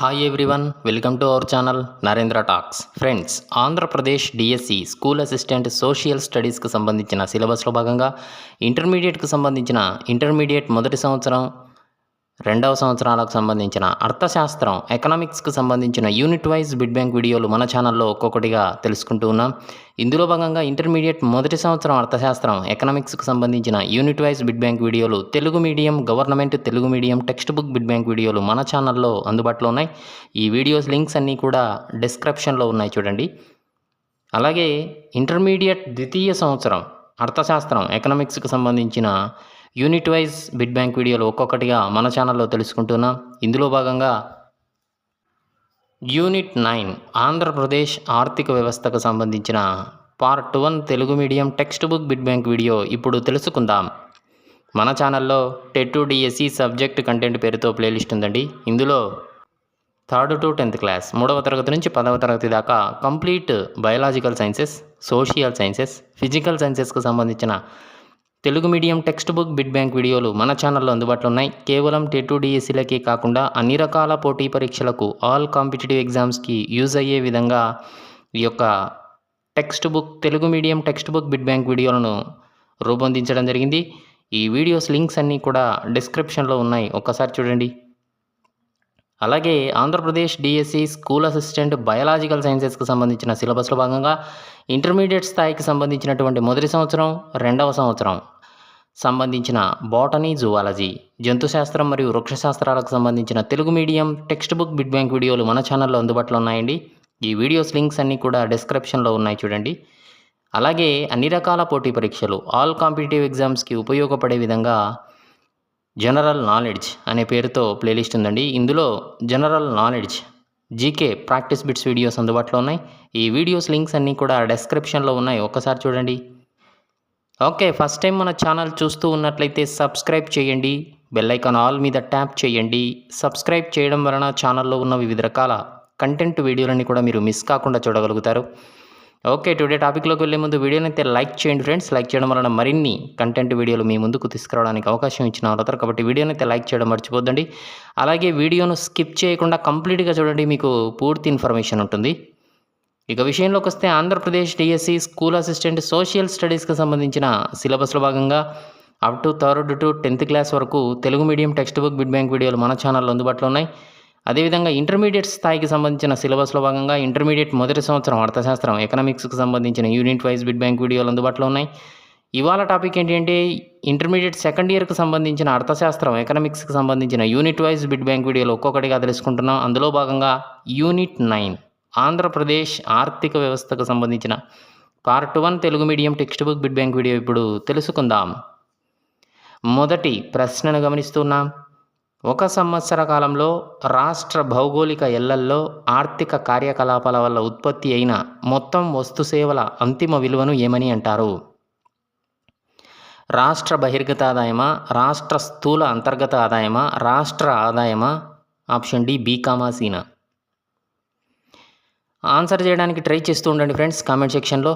Hi everyone, welcome to our channel Narendra talks. Friends, Andhra Pradesh DSC school assistant social స్టడీస్కి సంబంధించిన సిలబస్లో భాగంగా ఇంటర్మీడియట్కి సంబంధించిన ఇంటర్మీడియట్ మొదటి సంవత్సరం, రెండవ సంవత్సరాలకు సంబంధించిన అర్థశాస్త్రం, ఎకనామిక్స్కి సంబంధించిన యూనిట్ వైజ్ బిడ్ బ్యాంక్ వీడియోలు మన ఛానల్లో ఒక్కొక్కటిగా తెలుసుకుంటూ ఉన్నాం. ఇందులో భాగంగా ఇంటర్మీడియట్ మొదటి సంవత్సరం అర్థశాస్త్రం, ఎకనామిక్స్కి సంబంధించిన యూనిట్ వైజ్ బిడ్ బ్యాంక్ వీడియోలు, Telugu medium, government Telugu medium text book bit bank వీడియోలు మన ఛానల్లో అందుబాటులో ఉన్నాయి. ఈ వీడియోస్ లింక్స్ అన్నీ కూడా డిస్క్రిప్షన్లో ఉన్నాయి, చూడండి. అలాగే ఇంటర్మీడియట్ ద్వితీయ సంవత్సరం అర్థశాస్త్రం, ఎకనామిక్స్కి సంబంధించిన యూనిట్ వైజ్ బిడ్ బ్యాంక్ వీడియోలు ఒక్కొక్కటిగా మన ఛానల్లో తెలుసుకుంటున్నాం. ఇందులో భాగంగా యూనిట్ 9 ఆంధ్రప్రదేశ్ ఆర్థిక వ్యవస్థకు సంబంధించిన part 1 Telugu medium text book bit bank video ఇప్పుడు తెలుసుకుందాం. మన ఛానల్లో TET to DSC subject content పేరుతో ప్లేలిస్ట్ ఉందండి. ఇందులో 3rd to 10th క్లాస్, 3వ తరగతి నుంచి 10వ తరగతి దాకా complete biological sciences, social sciences, physical సైన్సెస్కి సంబంధించిన Telugu medium text book bit bank వీడియోలు మన ఛానల్లో అందుబాటులో ఉన్నాయి. కేవలం టెట్ టు డిఎస్సీలకే కాకుండా అన్ని రకాల పోటీ పరీక్షలకు, ఆల్ కాంపిటేటివ్ ఎగ్జామ్స్కి యూజ్ అయ్యే విధంగా ఈ యొక్క text book, Telugu medium text book bit bank వీడియోలను రూపొందించడం జరిగింది. ఈ వీడియోస్ లింక్స్ అన్నీ కూడా డిస్క్రిప్షన్లో ఉన్నాయి, ఒక్కసారి చూడండి. అలాగే Andhra Pradesh DSC school assistant biological సైన్సెస్కి సంబంధించిన సిలబస్లో భాగంగా ఇంటర్మీడియట్ స్థాయికి సంబంధించినటువంటి మొదటి సంవత్సరం, రెండవ సంవత్సరం సంబంధించిన బాటనీ, జువాలజీ, జంతుశాస్త్రం మరియు వృక్షశాస్త్రాలకు సంబంధించిన Telugu medium text book bit bank వీడియోలు మన ఛానల్లో అందుబాటులో ఉన్నాయండి. ఈ వీడియోస్ లింక్స్ అన్నీ కూడా డిస్క్రిప్షన్లో ఉన్నాయి, చూడండి. అలాగే అన్ని రకాల పోటీ పరీక్షలు, ఆల్ కాంపిటేటివ్ ఎగ్జామ్స్కి ఉపయోగపడే విధంగా జనరల్ నాలెడ్జ్ అనే పేరుతో ప్లేలిస్ట్ ఉందండి. ఇందులో general knowledge, GK practice bits videos అందుబాటులో ఉన్నాయి. ఈ వీడియోస్ లింక్స్ అన్నీ కూడా డిస్క్రిప్షన్లో ఉన్నాయి, ఒక్కసారి చూడండి. ఓకే, ఫస్ట్ టైం మన ఛానల్ చూస్తూ ఉన్నట్లయితే సబ్స్క్రైబ్ చేయండి, బెల్ ఐకాన్ ఆల్ మీద ట్యాప్ చేయండి. సబ్స్క్రైబ్ చేయడం వలన ఛానల్లో ఉన్న వివిధ రకాల కంటెంట్ వీడియోలన్నీ కూడా మీరు మిస్ కాకుండా చూడగలుగుతారు. ఓకే, టుడే టాపిక్లోకి వెళ్ళే ముందు వీడియోని అయితే లైక్ చేయండి ఫ్రెండ్స్. లైక్ చేయడం వలన మరిన్ని కంటెంట్ వీడియోలు మీ ముందుకు తీసుకురావడానికి అవకాశం ఇచ్చిన అవుతారు, కాబట్టి వీడియోని అయితే లైక్ చేయడం మర్చిపోద్దండి. అలాగే వీడియోను స్కిప్ చేయకుండా కంప్లీట్గా చూడండి, మీకు పూర్తి ఇన్ఫర్మేషన్ ఉంటుంది. ఇక విషయంలోకి వస్తే Andhra Pradesh DSC school assistant social స్టడీస్కి సంబంధించిన సిలబస్లో భాగంగా up to 3rd to 10th class వరకు Telugu medium text book bit bank వీడియోలు మన ఛానల్లో అందుబాటులో ఉన్నాయి. అదేవిధంగా ఇంటర్మీడియట్ స్థాయికి సంబంధించిన సిలబస్లో భాగంగా ఇంటర్మీడియట్ మొదటి సంవత్సరం అర్థశాస్త్రం, ఎకనామిక్స్కి సంబంధించిన యూనిట్ వైజ్ బిడ్ బ్యాంక్ వీడియోలు అందుబాటులో ఉన్నాయి. ఇవాళ టాపిక్ ఏంటి అంటే ఇంటర్మీడియట్ సెకండ్ ఇయర్కి సంబంధించిన అర్థశాస్త్రం, ఎకనామిక్స్కి సంబంధించిన యూనిట్ వైజ్ బిడ్ బ్యాంక్ వీడియోలు ఒక్కొక్కటిగా తెలుసుకుంటున్నాం. అందులో భాగంగా యూనిట్ 9 ఆంధ్రప్రదేశ్ ఆర్థిక వ్యవస్థకు సంబంధించిన part 1 Telugu medium text book bit bank video ఇప్పుడు తెలుసుకుందాం. మొదటి ప్రశ్నను గమనిస్తున్నాం. ఒక సంవత్సర కాలంలో రాష్ట్ర భౌగోళిక ఎల్లల్లో ఆర్థిక కార్యకలాపాల వల్ల ఉత్పత్తి అయిన మొత్తం వస్తు సేవల అంతిమ విలువను ఏమని అంటారు? రాష్ట్ర బహిర్గత ఆదాయమా, రాష్ట్ర స్థూల అంతర్గత ఆదాయమా, రాష్ట్ర ఆదాయమా? ఆప్షన్ డి, బి కామా సీనా. ఆన్సర్ చేయడానికి ట్రై చేస్తూ ఉండండి ఫ్రెండ్స్ కామెంట్ సెక్షన్లో.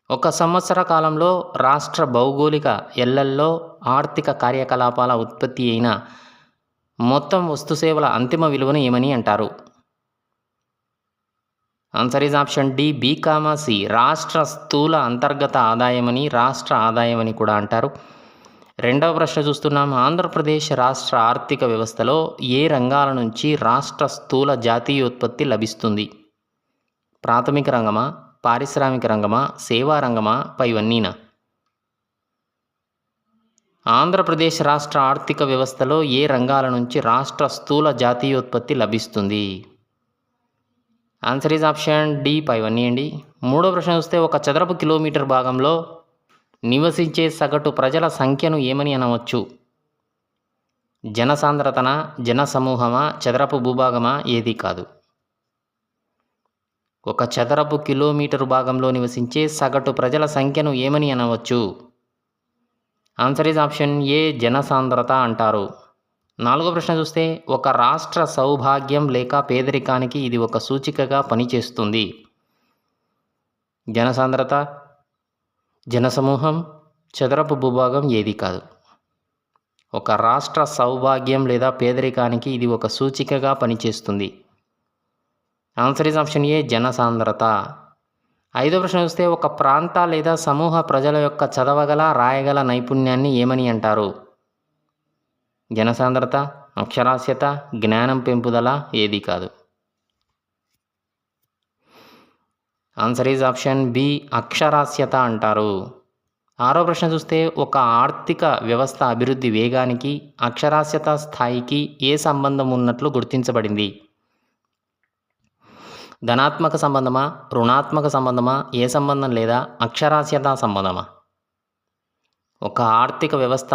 ఒక సంవత్సర కాలంలో రాష్ట్ర భౌగోళిక ఎల్లల్లో ఆర్థిక కార్యకలాపాల ఉత్పత్తి అయిన మొత్తం వస్తు సేవల అంతిమ విలువను ఏమని అంటారు? Answer is option D, B comma C. రాష్ట్ర స్థూల అంతర్గత ఆదాయమని, రాష్ట్ర ఆదాయమని కూడా అంటారు. రెండవ ప్రశ్న చూస్తున్నాం. ఆంధ్రప్రదేశ్ రాష్ట్ర ఆర్థిక వ్యవస్థలో ఏ రంగాల నుంచి రాష్ట్ర స్థూల జాతీయోత్పత్తి లభిస్తుంది? ప్రాథమిక రంగమా, పారిశ్రామిక రంగమా, సేవా రంగమా, పైవన్నీనా? ఆంధ్రప్రదేశ్ రాష్ట్ర ఆర్థిక వ్యవస్థలో ఏ రంగాల నుంచి రాష్ట్ర స్థూల జాతీయోత్పత్తి లభిస్తుంది? ఆన్సర్ ఈజ్ ఆప్షన్ డి, పైవన్నీ అండి. మూడో ప్రశ్న చూస్తే ఒక చదరపు కిలోమీటర్ భాగంలో నివసించే సగటు ప్రజల సంఖ్యను ఏమని అనవచ్చు? జనసాంద్రతనా, జనసమూహమా, చదరపు భూభాగమా? ఏది కాదు. ఒక చదరపు కిలోమీటరు భాగంలో నివసించే సగటు ప్రజల సంఖ్యను ఏమని అనవచ్చు? ఆన్సర్ ఈజ్ ఆప్షన్ ఏ, జనసాంద్రత అంటారు. నాలుగో ప్రశ్న చూస్తే ఒక రాష్ట్ర సౌభాగ్యం లేక పేదరికానికి ఇది ఒక సూచికగా పనిచేస్తుంది. జనసాంద్రత, జనసమూహం, చదరపు భూభాగం? ఏది కాదు. ఒక రాష్ట్ర సౌభాగ్యం లేదా పేదరికానికి ఇది ఒక సూచికగా పనిచేస్తుంది. ఆన్సర్ ఈజ్ ఆప్షన్ ఏ జనసాంద్రత. 5వ ప్రశ్న చూస్తే ఒక ప్రాంత లేదా సమూహ ప్రజల యొక్క చదవగల రాయగల నైపుణ్యాన్ని ఏమని అంటారు? జనసాంద్రత, అక్షరాస్యత, జ్ఞానం పెంపుదల, ఏది కాదు. ఆన్సర్ ఈజ్ ఆప్షన్ బి అక్షరాస్యత అంటారు. 6వ ప్రశ్న చూస్తే ఒక ఆర్థిక వ్యవస్థ అభివృద్ధి వేగానికి అక్షరాస్యత స్థాయికి ఏ సంబంధం ఉన్నట్లు గుర్తించబడింది? ధనాత్మక సంబంధమా, రుణాత్మక సంబంధమా, ఏ సంబంధం లేదా అక్షరాస్యత సంబంధమా? ఒక ఆర్థిక వ్యవస్థ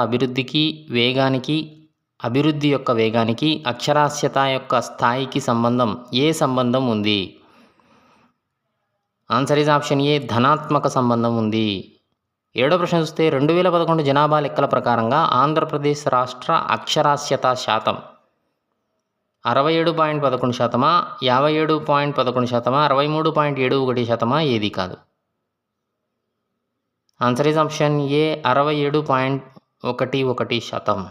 అభివృద్ధి యొక్క వేగానికి అక్షరాస్యత యొక్క స్థాయికి ఏ సంబంధం ఉంది? ఆన్సర్ ఈజ్ ఆప్షన్ ఏ ధనాత్మక సంబంధం ఉంది. 7వ ప్రశ్న చూస్తే 2011 జనాభా లెక్కల ప్రకారంగా ఆంధ్రప్రదేశ్ రాష్ట్ర అక్షరాస్యత శాతం 67.11%, 57.11%, 63.71%, ఏది కాదు. ఆన్సర్ ఈజ్ ఆప్షన్ ఏ 67.11%.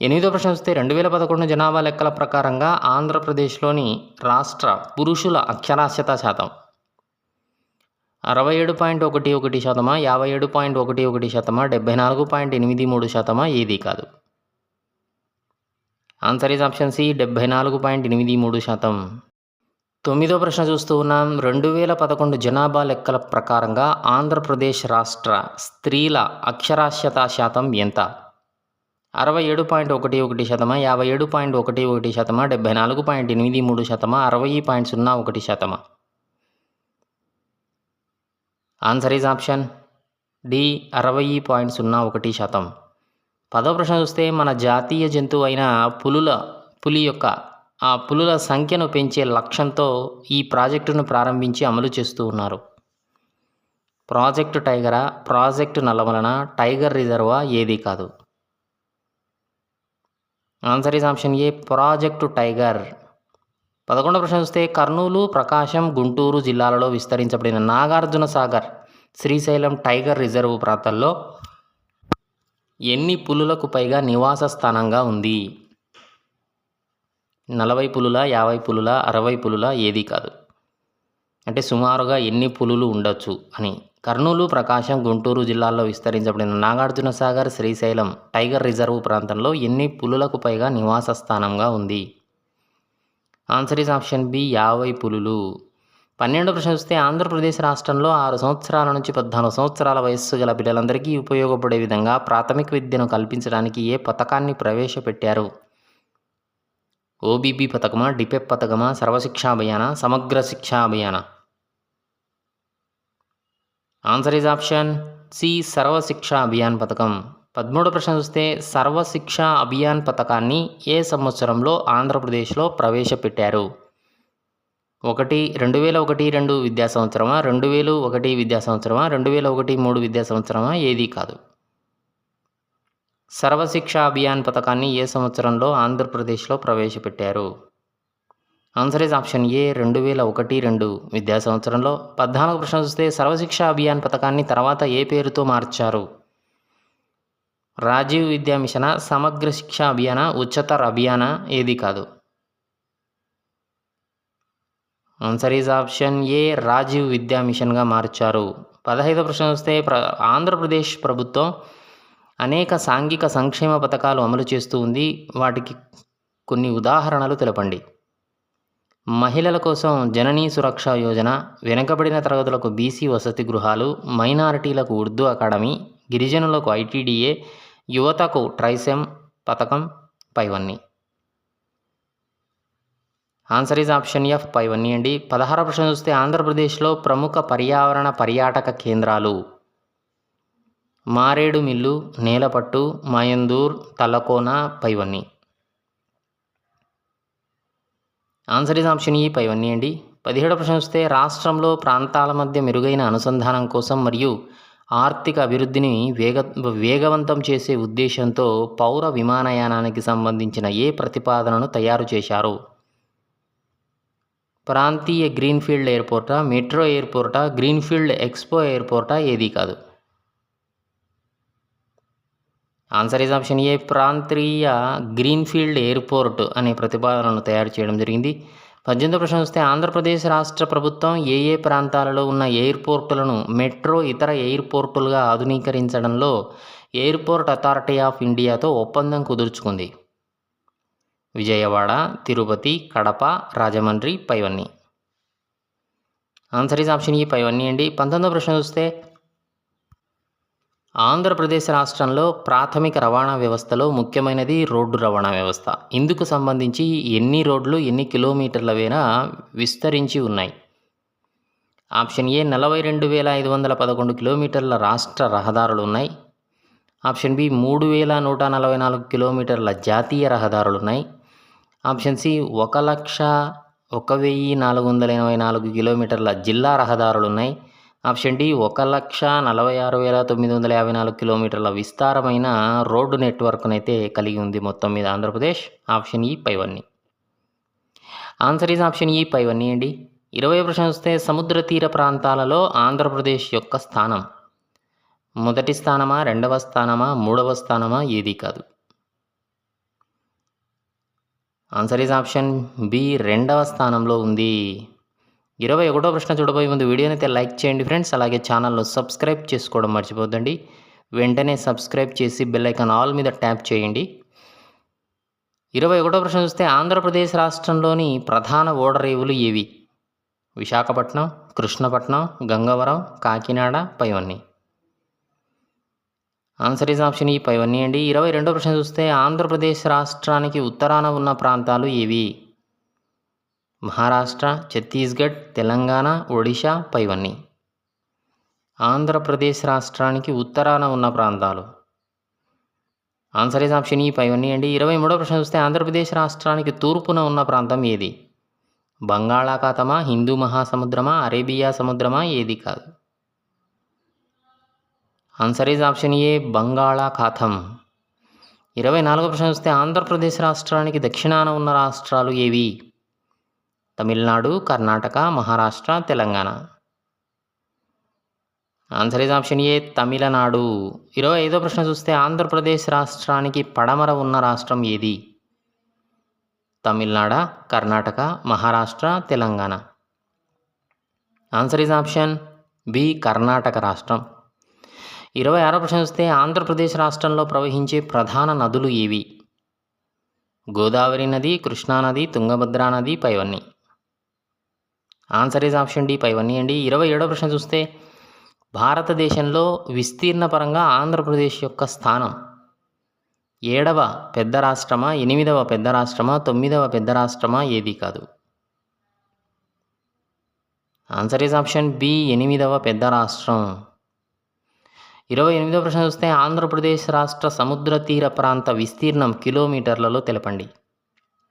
8వ ప్రశ్న చూస్తే 2011 జనాభా లెక్కల ప్రకారంగా ఆంధ్రప్రదేశ్లోని రాష్ట్ర పురుషుల అక్షరాస్యత శాతం 67.11%, 57.11%, 74.83%, ఏది కాదు. Answer is option C 74.83%. 9వ ప్రశ్న చూస్తూ ఉన్నాం. 2011 జనాభా లెక్కల ప్రకారంగా ఆంధ్రప్రదేశ్ రాష్ట్ర స్త్రీల అక్షరాస్యత శాతం ఎంత? 67.11%, 57.11%, 74.83%, 60.01%. Answer is option D 60.01%. 10వ ప్రశ్న చూస్తే మన జాతీయ జంతువు అయిన పులుల సంఖ్యను పెంచే లక్ష్యంతో ఈ ప్రాజెక్టును ప్రారంభించి అమలు చేస్తూ ఉన్నారు. ప్రాజెక్టు టైగరా, ప్రాజెక్టు నల్లమలన, టైగర్ రిజర్వా, ఏది కాదు. Answer is option A project tiger. 11వ ప్రశ్న చూస్తే కర్నూలు, ప్రకాశం, గుంటూరు జిల్లాలలో విస్తరించబడిన నాగార్జున సాగర్ శ్రీశైలం టైగర్ రిజర్వ్ ప్రాంతాల్లో ఎన్ని పులులకు పైగా నివాస స్థానంగా ఉంది? 40 పులుల, 50 పులుల, 60 పులుల, ఏది కాదు. అంటే సుమారుగా ఎన్ని పులులు ఉండొచ్చు అని. కర్నూలు, ప్రకాశం, గుంటూరు జిల్లాల్లో విస్తరించబడిన నాగార్జున సాగర్ శ్రీశైలం టైగర్ రిజర్వ్ ప్రాంతంలో ఎన్ని పులులకు పైగా నివాస స్థానంగా ఉంది? ఆన్సర్ ఈజ్ ఆప్షన్ బి 50 పులులు. 12వ ప్రశ్న చూస్తే ఆంధ్రప్రదేశ్ రాష్ట్రంలో 6 సంవత్సరాల నుంచి 14 సంవత్సరాల వయస్సు గల పిల్లలందరికీ ఉపయోగపడే విధంగా ప్రాథమిక విద్యను కల్పించడానికి ఏ పథకాన్ని ప్రవేశపెట్టారు? ఓబీబీ పథకమా, డిపెప్ పథకమా, సర్వశిక్షా అభియాన, సమగ్ర శిక్షా అభియాన? Answer is option C Sarva Shiksha Abhiyan పథకం. 13వ ప్రశ్న చూస్తే సర్వశిక్షా అభియాన్ పథకాన్ని ఏ సంవత్సరంలో ఆంధ్రప్రదేశ్లో ప్రవేశపెట్టారు? 2001-2 విద్యా సంవత్సరమా, 2001 విద్యా సంవత్సరమా, 2001-3 విద్యా సంవత్సరమా, ఏది కాదు. సర్వశిక్షా అభియాన్ పథకాన్ని ఏ సంవత్సరంలో ఆంధ్రప్రదేశ్లో ప్రవేశపెట్టారు? ఆన్సర్ ఈజ్ ఆప్షన్ ఏ 2001-2 విద్యా సంవత్సరంలో. 14వ ప్రశ్న చూస్తే సర్వశిక్షా అభియాన్ పథకాన్ని తర్వాత ఏ పేరుతో మార్చారు? రాజీవ్ విద్యా మిషన, సమగ్ర శిక్షా అభియాన, ఉच्चतर అభియాన, ఏది కాదు. Answer is option A Rajiv Vidya మిషన్గా మార్చారు. 15వ ప్రశ్న చూస్తే ఆంధ్రప్రదేశ్ ప్రభుత్వం అనేక సాంఘిక సంక్షేమ పథకాలు అమలు చేస్తూ ఉంది. వాటికి కొన్ని ఉదాహరణలు తెలపండి. మహిళల కోసం జననీ సురక్ష యోజన, వెనుకబడిన తరగతులకు బీసీ వసతి గృహాలు, మైనారిటీలకు ఉర్దూ అకాడమీ, గిరిజనులకు ఐటీడీఏ, యువతకు ట్రైసెమ్ పథకం, పైవన్నీ. ఆన్సర్ ఈజ్ ఆప్షన్ ఎఫ్ పైవన్నీ అండి. 16వ ప్రశ్న చూస్తే ఆంధ్రప్రదేశ్లో ప్రముఖ పర్యావరణ పర్యాటక కేంద్రాలు మారేడుమిల్లు, నేలపట్టు, మాయందూర్, తలకోన, పైవన్నీ. ఆన్సర్ ఈజ్ ఆప్షన్ ఈ పైవన్నీ అండి. 17వ ప్రశ్న చూస్తే రాష్ట్రంలో ప్రాంతాల మధ్య మెరుగైన అనుసంధానం కోసం మరియు ఆర్థిక అభివృద్ధిని వేగవంతం చేసే ఉద్దేశంతో పౌర విమానయానానికి సంబంధించిన ఏ ప్రతిపాదనను తయారు చేశారు? ప్రాంతీయ గ్రీన్ఫీల్డ్ ఎయిర్పోర్టా, మెట్రో ఎయిర్పోర్టా, గ్రీన్ఫీల్డ్ ఎక్స్పో ఎయిర్పోర్టా, ఏది కాదు. ఆన్సర్ ఈజ్ ఆప్షన్ ఏ ప్రాంతీయ గ్రీన్ఫీల్డ్ ఎయిర్పోర్ట్ అనే ప్రతిపాదనను తయారు చేయడం జరిగింది. 18వ ప్రశ్న చూస్తే ఆంధ్రప్రదేశ్ రాష్ట్ర ప్రభుత్వం ఏ ఏ ప్రాంతాలలో ఉన్న ఎయిర్పోర్టులను మెట్రో ఇతర ఎయిర్పోర్టులుగా ఆధునీకరించడంలో ఎయిర్పోర్ట్ అథారిటీ ఆఫ్ ఇండియాతో ఒప్పందం కుదుర్చుకుంది? విజయవాడ, తిరుపతి, కడప, రాజమండ్రి, పైవన్నీ. ఆన్సర్ ఈజ్ ఆప్షన్ ఈ పైవన్నీ అండి. 19వ ప్రశ్న చూస్తే ఆంధ్రప్రదేశ్ రాష్ట్రంలో ప్రాథమిక రవాణా వ్యవస్థలో ముఖ్యమైనది రోడ్డు రవాణా వ్యవస్థ. ఇందుకు సంబంధించి ఎన్ని రోడ్లు ఎన్ని కిలోమీటర్ల మేర విస్తరించి ఉన్నాయి? ఆప్షన్ ఏ 42,511 కిలోమీటర్ల రాష్ట్ర రహదారులు ఉన్నాయి. ఆప్షన్ బి 3,144 కిలోమీటర్ల జాతీయ రహదారులు ఉన్నాయి. ఆప్షన్ సి 1,01,484 కిలోమీటర్ల జిల్లా రహదారులు ఉన్నాయి. ఆప్షన్ డి 1,46,954 కిలోమీటర్ల విస్తారమైన రోడ్డు నెట్వర్క్నైతే కలిగి ఉంది మొత్తం మీద ఆంధ్రప్రదేశ్. ఆప్షన్ ఈ పైవన్నీ. ఆన్సర్ ఈజ్ ఆప్షన్ ఈ పైవన్నీ అండి. 20వ ప్రశ్న చూస్తే సముద్ర తీర ప్రాంతాలలో ఆంధ్రప్రదేశ్ యొక్క స్థానం మొదటి స్థానమా, రెండవ స్థానమా, మూడవ స్థానమా, ఏది కాదు? ఆన్సర్ ఈజ్ ఆప్షన్ బి రెండవ స్థానంలో ఉంది. 21వ ప్రశ్న చూడబోయే ముందు వీడియోని అయితే లైక్ చేయండి ఫ్రెండ్స్. అలాగే ఛానల్ను సబ్స్క్రైబ్ చేసుకోవడం మర్చిపోద్దండి. వెంటనే సబ్స్క్రైబ్ చేసి బెల్ ఐకాన్ ఆల్ మీద ట్యాప్ చేయండి. 21వ ప్రశ్న చూస్తే ఆంధ్రప్రదేశ్ రాష్ట్రంలోని ప్రధాన ఓడరేవులు ఏవి? విశాఖపట్నం, కృష్ణపట్నం, గంగవరం, కాకినాడ, పైవన్నీ. ఆన్సర్ ఈజ్ ఆప్షన్ ఈ పైవన్నీ అండి. 22వ ప్రశ్న చూస్తే ఆంధ్రప్రదేశ్ రాష్ట్రానికి ఉత్తరాన ఉన్న ప్రాంతాలు ఏవి? మహారాష్ట్ర, ఛత్తీస్గఢ్, తెలంగాణ, ఒడిశా, పైవన్నీ. ఆంధ్రప్రదేశ్ రాష్ట్రానికి ఉత్తరాన ఉన్న ప్రాంతాలు. ఆన్సర్ ఈజ్ ఆప్షన్ ఈ పైవన్నీ అండి. 23వ ప్రశ్న చూస్తే ఆంధ్రప్రదేశ్ రాష్ట్రానికి తూర్పున ఉన్న ప్రాంతం ఏది? బంగాళాఖాతమా, హిందూ మహాసముద్రమా, అరేబియా సముద్రమా, ఏది కాదు? ఆన్సర్ ఈజ్ ఆప్షన్ ఏ బంగాళాఖాతం. 24వ ప్రశ్న చూస్తే ఆంధ్రప్రదేశ్ రాష్ట్రానికి దక్షిణాన ఉన్న రాష్ట్రాలు ఏవి? Tamil Nadu, Karnataka, Maharashtra, Telangana. Answer is option A Tamil Nadu. 25వ ప్రశ్న చూస్తే ఆంధ్రప్రదేశ్ రాష్ట్రానికి పడమర ఉన్న రాష్ట్రం ఏది? Tamil Nadu, Karnataka, Maharashtra, Telangana. Answer is option B Karnataka రాష్ట్రం. 26వ ప్రశ్న చూస్తే ఆంధ్రప్రదేశ్ రాష్ట్రంలో ప్రవహించే ప్రధాన నదులు ఏవి? గోదావరి నది, కృష్ణానది, తుంగభద్రా నది, పైవన్నీ. ఆన్సర్ ఈజ్ ఆప్షన్ డి పైవన్నీ అండి. 27వ ప్రశ్న చూస్తే భారతదేశంలో విస్తీర్ణ పరంగా ఆంధ్రప్రదేశ్ యొక్క స్థానం 7వ పెద్ద రాష్ట్రమా, 8వ పెద్ద రాష్ట్రమా, 9వ పెద్ద రాష్ట్రమా, ఏది కాదు? ఆన్సర్ ఈజ్ ఆప్షన్ బి 8వ పెద్ద రాష్ట్రం. 28వ ప్రశ్న చూస్తే ఆంధ్రప్రదేశ్ రాష్ట్ర సముద్ర తీర ప్రాంత విస్తీర్ణం కిలోమీటర్లలో తెలపండి.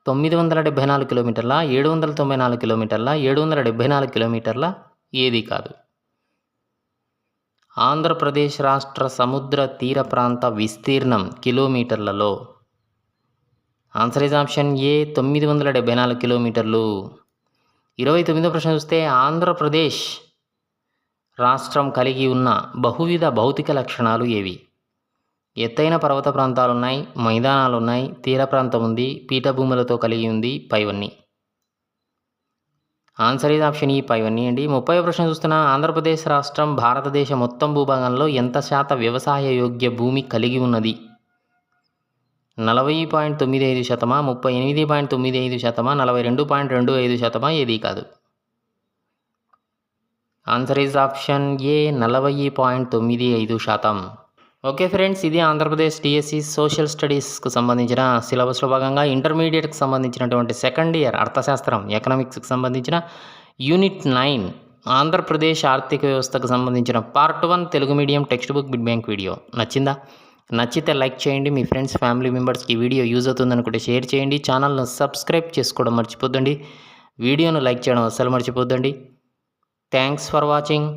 974 కిలోమీటర్ల, 794 కిలోమీటర్ల, 774 కిలోమీటర్ల, ఏది కాదు? ఆంధ్రప్రదేశ్ రాష్ట్ర సముద్ర తీర ప్రాంత విస్తీర్ణం కిలోమీటర్లలో. ఆన్సర్ ఈజ్ ఆప్షన్ ఏ 974 కిలోమీటర్లు. 29వ ప్రశ్న చూస్తే ఆంధ్రప్రదేశ్ రాష్ట్రం కలిగి ఉన్న బహువిధ భౌతిక లక్షణాలు ఏవి? ఎత్తైన పర్వత ప్రాంతాలున్నాయి, మైదానాలున్నాయి, తీర ప్రాంతం ఉంది, పీఠభూములతో కలిగి ఉంది, పైవన్నీ. ఆన్సర్ ఈజ్ ఆప్షన్ ఈ పైవన్నీ అండి. 30వ ప్రశ్న చూస్తున్న ఆంధ్రప్రదేశ్ రాష్ట్రం భారతదేశ మొత్తం భూభాగంలో ఎంత శాతం వ్యవసాయ యోగ్య భూమి కలిగి ఉన్నది? 40.95%, 38.95%, 42.25%, ఏది కాదు? Answer is option A 40.95%. Okay friends, ఇది ఆంధ్రప్రదేశ్ డిఎస్సి సోషల్ స్టడీస్కు సంబంధించిన సిలబస్లో భాగంగా ఇంటర్మీడియట్కి సంబంధించినటువంటి సెకండ్ ఇయర్ అర్థశాస్త్రం ఎకనామిక్స్కి సంబంధించిన యూనిట్ 9 ఆంధ్రప్రదేశ్ ఆర్థిక వ్యవస్థకు సంబంధించిన part 1 Telugu medium text book bit bank video నచ్చిందా? నచ్చితే లైక్ చేయండి. మీ ఫ్రెండ్స్ ఫ్యామిలీ మెంబర్స్కి వీడియో యూజ్ అవుతుందనుకుంటే షేర్ చేయండి. ఛానల్ను సబ్స్క్రైబ్ చేసుకోవడం మర్చిపోద్దండి. వీడియోను లైక్ చేయడం అస్సలు మర్చిపోద్దండి. Thanks for watching.